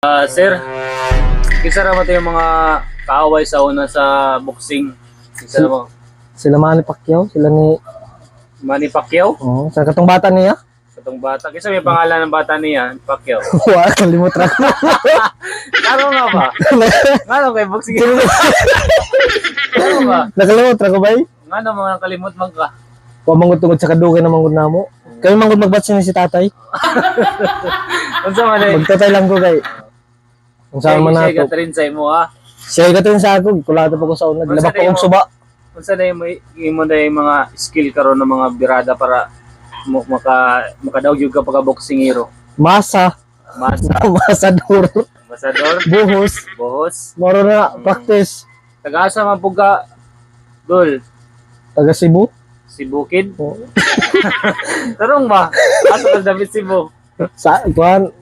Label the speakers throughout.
Speaker 1: Sir, kisa naman yung mga kaaway sa una sa boxing. Kisa naman.
Speaker 2: Sila Manny Pacquiao, sila ni
Speaker 1: Manny Pacquiao?
Speaker 2: oh, sa katong bata niya.
Speaker 1: Katong bata. Kisa may pangalan ng bata niya, Pacquiao.
Speaker 2: Wa kalimot ra ko.
Speaker 1: Karo nga ba? Ngano kay boxing? Karo ba?
Speaker 2: Nakalimot ra ko bay.
Speaker 1: Ngano mga kalimot man ka?
Speaker 2: Wa mangud tungod sa kadugay na mangud namo. Kami mangud magbatsin si tatay.
Speaker 1: Unsa man eh?
Speaker 2: Magtatay lang ko kay. Kung saan man
Speaker 1: Siya
Speaker 2: nato.
Speaker 1: Catherine sa imo ha.
Speaker 2: Siya gatin sa ako, kulata pa ko sa una. Labak pa kong suba.
Speaker 1: Unsa na imo na yung mga skill karon ng mga birada para makadaog yung ka pagka-boxingero.
Speaker 2: Masa.
Speaker 1: Masa,
Speaker 2: Masador.
Speaker 1: masador,
Speaker 2: Buhos.
Speaker 1: bohos.
Speaker 2: Moro na practice.
Speaker 1: Taga-asa man pug ka, Dol?
Speaker 2: Taga Cebu.
Speaker 1: Cebu kid?
Speaker 2: Oh.
Speaker 1: Tarong ba? Asa ka David Cebu?
Speaker 2: Sa kuan.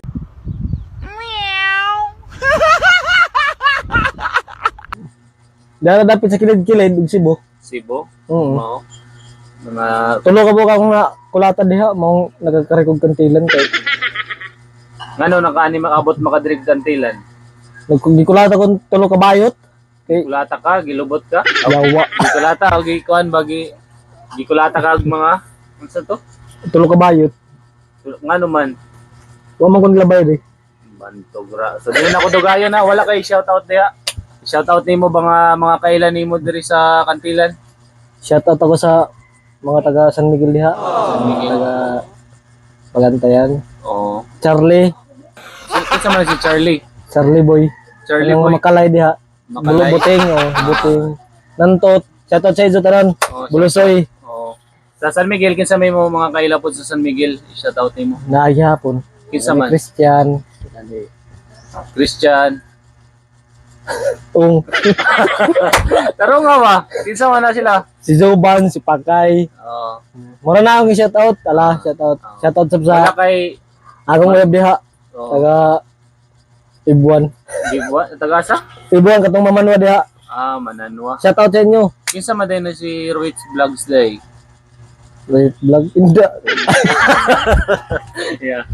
Speaker 2: Dara dapat sa kilid-kilid ug Cebu.
Speaker 1: Cebu?
Speaker 2: Oo.
Speaker 1: Mao. Mga
Speaker 2: Tulo ka buka kung na kulata diha mao nagkakarikog kantilan kay
Speaker 1: ngano nakaani makabot makadrig kantilan.
Speaker 2: nagkulata ko tulo ka bayot kay
Speaker 1: Kulata ka, gilubot ka.
Speaker 2: yawa
Speaker 1: Gikulata o gikuan bagi gikulata ka og mga unsa to?
Speaker 2: tulo ka bayot
Speaker 1: Ngano man
Speaker 2: wa man kun labay di
Speaker 1: Bantogra. So dili na ko dugayon na wala kay shoutout diha. Shoutout nimo ba mga kailan nimo diri sa kantilan?
Speaker 2: shout out ako sa mga taga San Miguel diha taga Pagantayan
Speaker 1: Oo.
Speaker 2: Charlie
Speaker 1: Kinsa man si Charlie
Speaker 2: boy
Speaker 1: Charlie
Speaker 2: ang
Speaker 1: boy.
Speaker 2: makalay diha
Speaker 1: Makalay.
Speaker 2: buting buting nantot shout out sa izo tanan
Speaker 1: Oo,
Speaker 2: Bulusoy
Speaker 1: Oo. Sa San Miguel kinsa may mo mga kailapod sa San Miguel? Shoutout nimo.
Speaker 2: naay hapon
Speaker 1: Kinsa man?
Speaker 2: Christian
Speaker 1: Christian.
Speaker 2: ung
Speaker 1: Taro nga ba? Kinsa man na sila?
Speaker 2: si Zoban si Pakay
Speaker 1: Oo.
Speaker 2: mura na akong shout out shout out
Speaker 1: Wala
Speaker 2: sa
Speaker 1: kay
Speaker 2: akong web diha
Speaker 1: Oo.
Speaker 2: taga Ibuan
Speaker 1: Gibwa taga-asa?
Speaker 2: Ibuan katong mamanwa diha
Speaker 1: Mananwa.
Speaker 2: shout out sa inyo
Speaker 1: Kinsa man din na si Ruiz Vlogs Day?
Speaker 2: Wait, vlog inda
Speaker 1: Yeah.